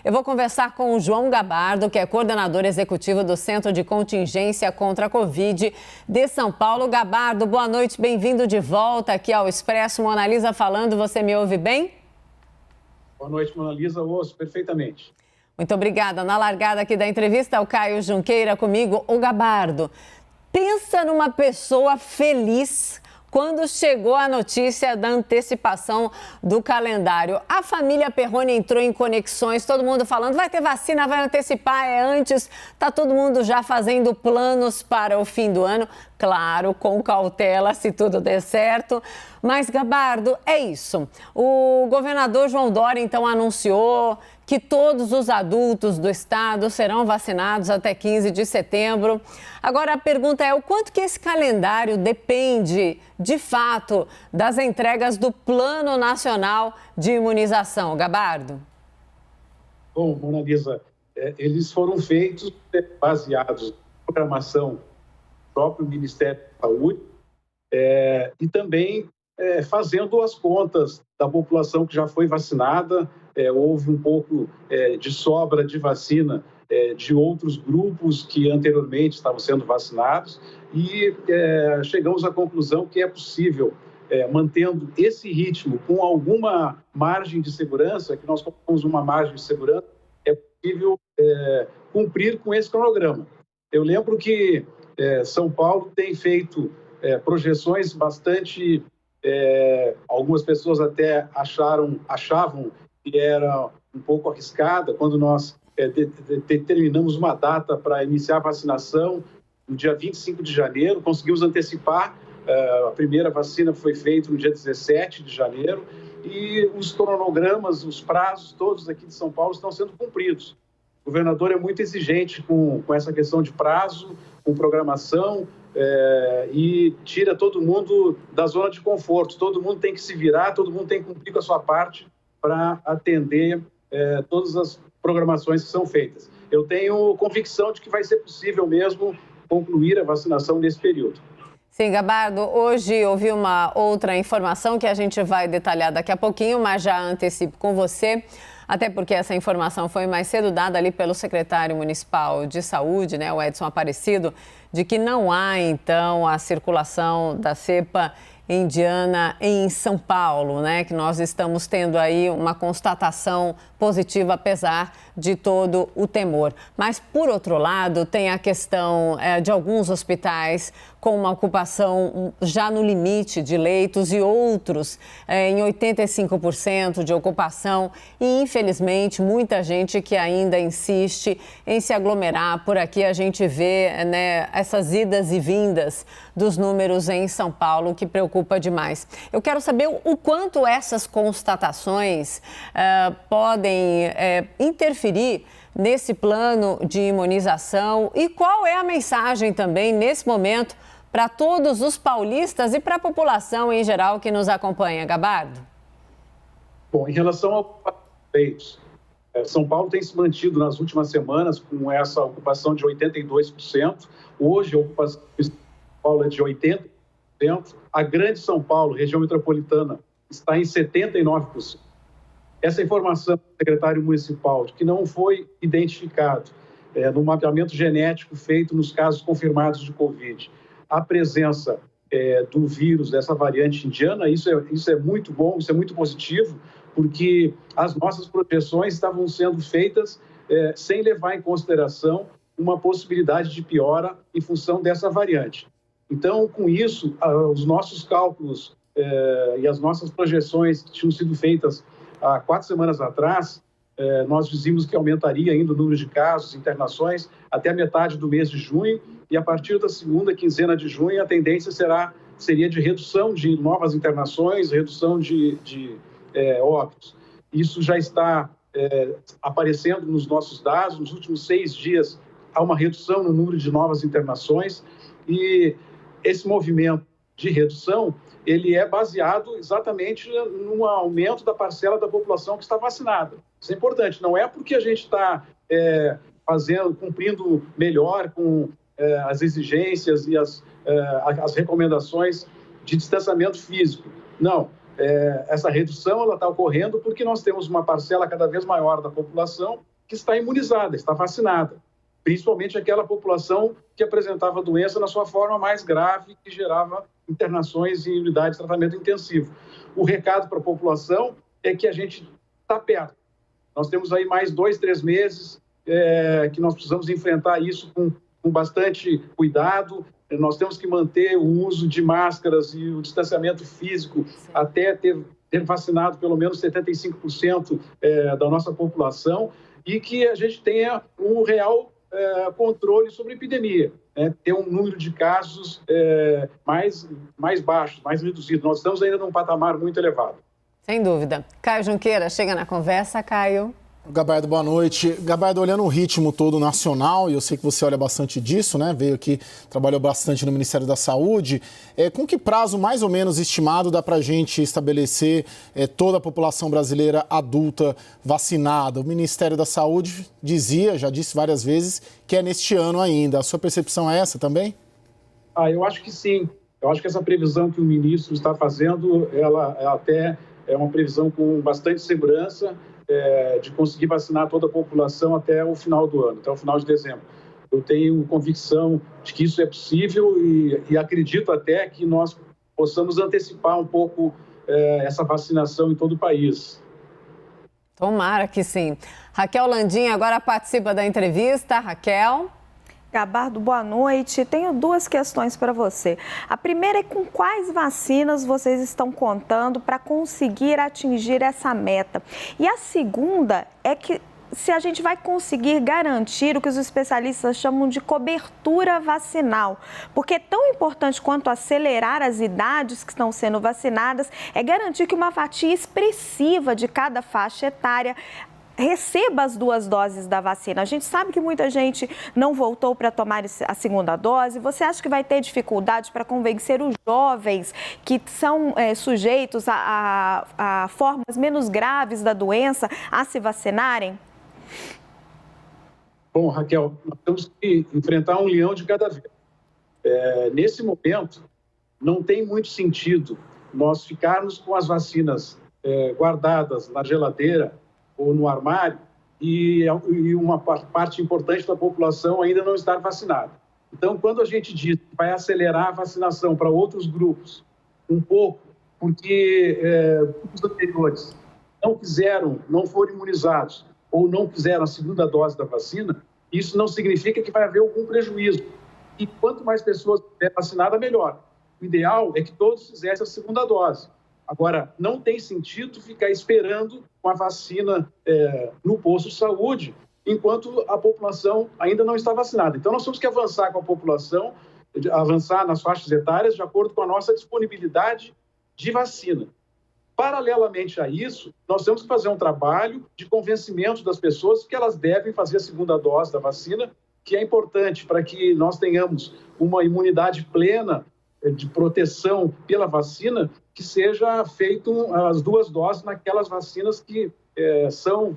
Eu vou conversar com o João Gabardo, que é coordenador executivo do Centro de Contingência contra a Covid de São Paulo. Gabardo, boa noite, bem-vindo de volta aqui ao Expresso. Mona Lisa falando, você me ouve bem? Boa noite, Mona Lisa, ouço perfeitamente. Muito obrigada. Na largada aqui da entrevista, o Caio Junqueira comigo. O Gabardo, pensa numa pessoa feliz quando chegou a notícia da antecipação do calendário. A família Perrone entrou em conexões, todo mundo falando, vai ter vacina, vai antecipar, é antes. Tá todo mundo já fazendo planos para o fim do ano. Claro, com cautela, se tudo der certo. Mas, Gabardo, é isso. O governador João Dória, então, anunciou que todos os adultos do estado serão vacinados até 15 de setembro. Agora, a pergunta é o quanto que esse calendário depende, de fato, das entregas do Plano Nacional de Imunização. Gabardo? Bom, Mona Lisa, eles foram feitos baseados na programação do próprio Ministério da Saúde e também fazendo as contas da população que já foi vacinada. Houve um pouco de sobra de vacina de outros grupos que anteriormente estavam sendo vacinados e chegamos à conclusão que é possível, mantendo esse ritmo com alguma margem de segurança, que nós colocamos uma margem de segurança, é possível cumprir com esse cronograma. Eu lembro que São Paulo tem feito projeções bastante... algumas pessoas até achavam que era um pouco arriscada quando nós determinamos uma data para iniciar a vacinação no dia 25 de janeiro, conseguimos antecipar, a primeira vacina foi feita no dia 17 de janeiro e os cronogramas, os prazos todos aqui de São Paulo estão sendo cumpridos. O governador é muito exigente com essa questão de prazo, com programação, e tira todo mundo da zona de conforto. Todo mundo tem que se virar, todo mundo tem que cumprir com a sua parte para atender todas as programações que são feitas. Eu tenho convicção de que vai ser possível mesmo concluir a vacinação nesse período. Sim, Gabardo, hoje ouvi uma outra informação que a gente vai detalhar daqui a pouquinho, mas já antecipo com você, até porque essa informação foi mais cedo dada ali pelo secretário municipal de saúde, né, o Edson Aparecido, de que não há, então, a circulação da cepa indiana em São Paulo, né? Que nós estamos tendo aí uma constatação positiva, apesar de todo o temor. Mas, por outro lado, tem a questão de alguns hospitais com uma ocupação já no limite de leitos e outros em 85% de ocupação e, infelizmente, muita gente que ainda insiste em se aglomerar. Por aqui a gente vê, né, essas idas e vindas dos números em São Paulo, que preocupa demais. Eu quero saber o quanto essas constatações podem interferir nesse plano de imunização e qual é a mensagem também nesse momento para todos os paulistas e para a população em geral que nos acompanha. Gabardo? Bom, em relação ao leitos, São Paulo tem se mantido nas últimas semanas com essa ocupação de 82%. Hoje a ocupação de São Paulo é de 80%. A Grande São Paulo, região metropolitana, está em 79%. Essa informação do secretário municipal de que não foi identificado no mapeamento genético feito nos casos confirmados de Covid a presença do vírus, dessa variante indiana, isso é muito bom, isso é muito positivo, porque as nossas projeções estavam sendo feitas sem levar em consideração uma possibilidade de piora em função dessa variante. Então, com isso, os nossos cálculos e as nossas projeções que tinham sido feitas há 4 semanas atrás, nós dizíamos que aumentaria ainda o número de casos, internações, até a metade do mês de junho, e a partir da segunda quinzena de junho, a tendência seria de redução de novas internações, redução de óbitos. Isso já está aparecendo nos nossos dados. Nos últimos 6 dias, há uma redução no número de novas internações, e esse movimento de redução, ele é baseado exatamente no aumento da parcela da população que está vacinada. Isso é importante, não é porque a gente está cumprindo melhor com as exigências e as recomendações de distanciamento físico. Não, essa redução está ocorrendo porque nós temos uma parcela cada vez maior da população que está imunizada, está vacinada, principalmente aquela população que apresentava a doença na sua forma mais grave, que gerava internações em unidades de tratamento intensivo. O recado para a população é que a gente está perto. Nós temos aí mais 2, 3 meses que nós precisamos enfrentar isso com bastante cuidado. Nós temos que manter o uso de máscaras e o distanciamento físico até ter vacinado pelo menos 75% da nossa população e que a gente tenha um real controle sobre a epidemia, ter um número de casos mais baixo, mais reduzido. Nós estamos ainda num patamar muito elevado. Sem dúvida. Caio Junqueira, chega na conversa, Caio. Gabardo, boa noite. Gabardo, olhando o ritmo todo nacional, e eu sei que você olha bastante disso, né? Veio aqui, trabalhou bastante no Ministério da Saúde. Com que prazo mais ou menos estimado dá para a gente estabelecer toda a população brasileira adulta vacinada? O Ministério da Saúde já disse várias vezes, que é neste ano ainda. A sua percepção é essa também? Eu acho que sim. Eu acho que essa previsão que o ministro está fazendo, ela até é uma previsão com bastante segurança, de conseguir vacinar toda a população até o final do ano, até o final de dezembro. Eu tenho convicção de que isso é possível e acredito até que nós possamos antecipar um pouco essa vacinação em todo o país. Tomara que sim. Raquel Landim agora participa da entrevista. Raquel. Gabardo, boa noite. Tenho 2 questões para você. A primeira é com quais vacinas vocês estão contando para conseguir atingir essa meta? E a segunda é que se a gente vai conseguir garantir o que os especialistas chamam de cobertura vacinal. Porque é tão importante quanto acelerar as idades que estão sendo vacinadas, é garantir que uma fatia expressiva de cada faixa etária receba as 2 doses da vacina. A gente sabe que muita gente não voltou para tomar a segunda dose. Você acha que vai ter dificuldade para convencer os jovens que são sujeitos a formas menos graves da doença a se vacinarem? Bom, Raquel, nós temos que enfrentar um leão de cada vez. Nesse momento, não tem muito sentido nós ficarmos com as vacinas guardadas na geladeira ou no armário, e uma parte importante da população ainda não estar vacinada. Então, quando a gente diz que vai acelerar a vacinação para outros grupos, um pouco, porque grupos anteriores não foram imunizados ou não fizeram a segunda dose da vacina, isso não significa que vai haver algum prejuízo. E quanto mais pessoas tiverem vacinadas, melhor. O ideal é que todos fizessem a segunda dose. Agora, não tem sentido ficar esperando com a vacina no posto de saúde, enquanto a população ainda não está vacinada. Então, nós temos que avançar com a população, avançar nas faixas etárias de acordo com a nossa disponibilidade de vacina. Paralelamente a isso, nós temos que fazer um trabalho de convencimento das pessoas que elas devem fazer a segunda dose da vacina, que é importante para que nós tenhamos uma imunidade plena de proteção pela vacina, que seja feito as 2 doses naquelas vacinas que são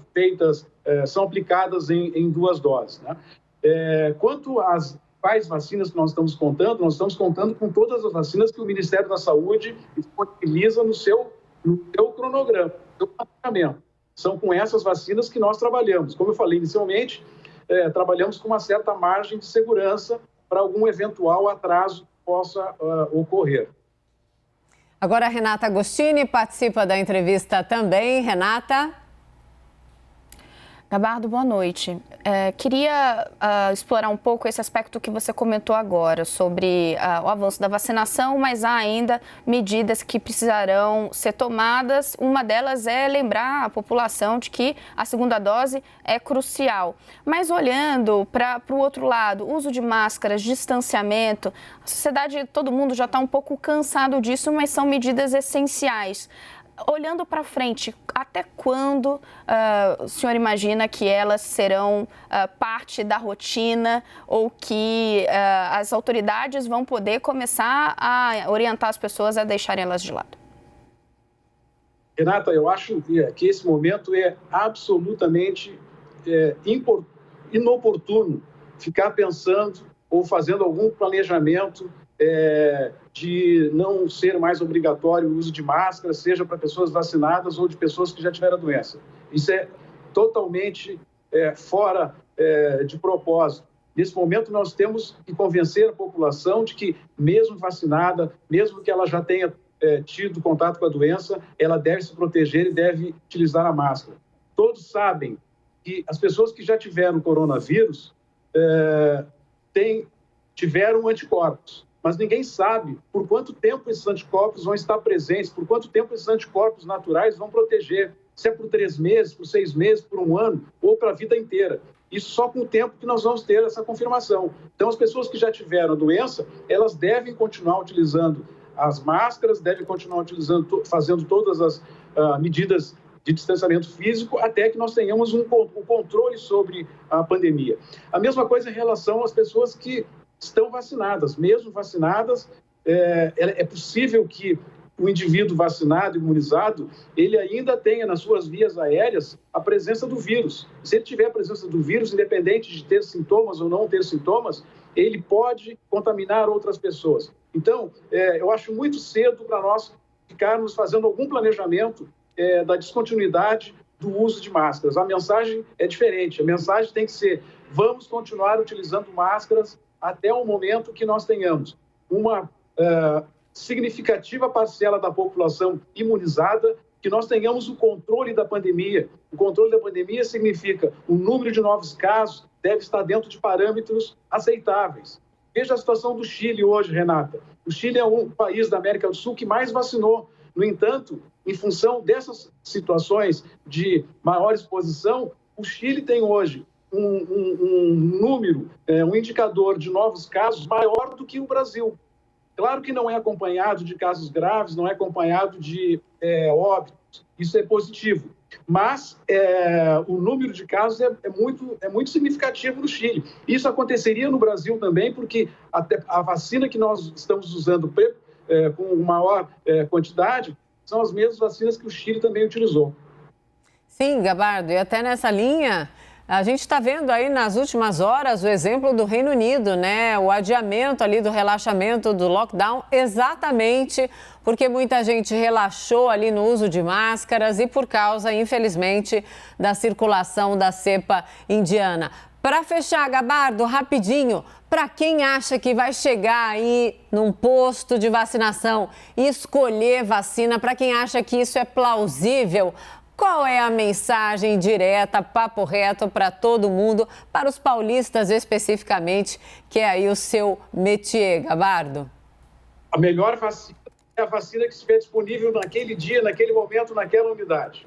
aplicadas em 2 doses, né? Quanto às quais vacinas que nós estamos contando com todas as vacinas que o Ministério da Saúde disponibiliza no seu cronograma, no seu planejamento. São com essas vacinas que nós trabalhamos. Como eu falei inicialmente, trabalhamos com uma certa margem de segurança para algum eventual atraso que possa ocorrer. Agora a Renata Agostini participa da entrevista também. Renata. Gabardo, boa noite. Queria explorar um pouco esse aspecto que você comentou agora sobre o avanço da vacinação, mas há ainda medidas que precisarão ser tomadas. Uma delas é lembrar a população de que a segunda dose é crucial. Mas olhando para o outro lado, uso de máscaras, distanciamento, a sociedade, todo mundo já está um pouco cansado disso, mas são medidas essenciais. Olhando para frente, até quando o senhor imagina que elas serão parte da rotina ou que as autoridades vão poder começar a orientar as pessoas a deixarem elas de lado? Renata, eu acho que esse momento é absolutamente inoportuno ficar pensando ou fazendo algum planejamento de não ser mais obrigatório o uso de máscara, seja para pessoas vacinadas ou de pessoas que já tiveram a doença. Isso é totalmente fora de propósito. Nesse momento, nós temos que convencer a população de que, mesmo vacinada, mesmo que ela já tenha tido contato com a doença, ela deve se proteger e deve utilizar a máscara. Todos sabem que as pessoas que já tiveram coronavírus tiveram anticorpos, mas ninguém sabe por quanto tempo esses anticorpos vão estar presentes, por quanto tempo esses anticorpos naturais vão proteger, se é por 3 meses, por 6 meses, por 1 ano ou para a vida inteira. Isso só com o tempo que nós vamos ter essa confirmação. Então, as pessoas que já tiveram a doença, elas devem continuar utilizando as máscaras, devem continuar fazendo todas as medidas de distanciamento físico, até que nós tenhamos um controle sobre a pandemia. A mesma coisa em relação às pessoas que estão vacinadas. Mesmo vacinadas, é possível que o indivíduo vacinado, imunizado, ele ainda tenha nas suas vias aéreas a presença do vírus. Se ele tiver a presença do vírus, independente de ter sintomas ou não ter sintomas, ele pode contaminar outras pessoas. Então, eu acho muito cedo para nós ficarmos fazendo algum planejamento da descontinuidade do uso de máscaras. A mensagem é diferente. A mensagem tem que ser: vamos continuar utilizando máscaras até o momento que nós tenhamos uma significativa parcela da população imunizada, que nós tenhamos o controle da pandemia. O controle da pandemia significa o número de novos casos deve estar dentro de parâmetros aceitáveis. Veja a situação do Chile hoje, Renata. O Chile é um país da América do Sul que mais vacinou. No entanto, em função dessas situações de maior exposição, o Chile tem hoje um número, um indicador de novos casos maior do que o Brasil. Claro que não é acompanhado de casos graves, não é acompanhado de óbitos, isso é positivo. Mas o número de casos é muito significativo no Chile. Isso aconteceria no Brasil também, porque até a vacina que nós estamos usando com maior quantidade são as mesmas vacinas que o Chile também utilizou. Sim, Gabardo, e até nessa linha, a gente está vendo aí nas últimas horas o exemplo do Reino Unido, né? O adiamento ali do relaxamento do lockdown, exatamente porque muita gente relaxou ali no uso de máscaras e por causa, infelizmente, da circulação da cepa indiana. Para fechar, Gabardo, rapidinho, para quem acha que vai chegar aí num posto de vacinação e escolher vacina, para quem acha que isso é plausível, qual é a mensagem direta, papo reto para todo mundo, para os paulistas especificamente, que é aí o seu métier, Gabardo? A melhor vacina é a vacina que estiver disponível naquele dia, naquele momento, naquela unidade.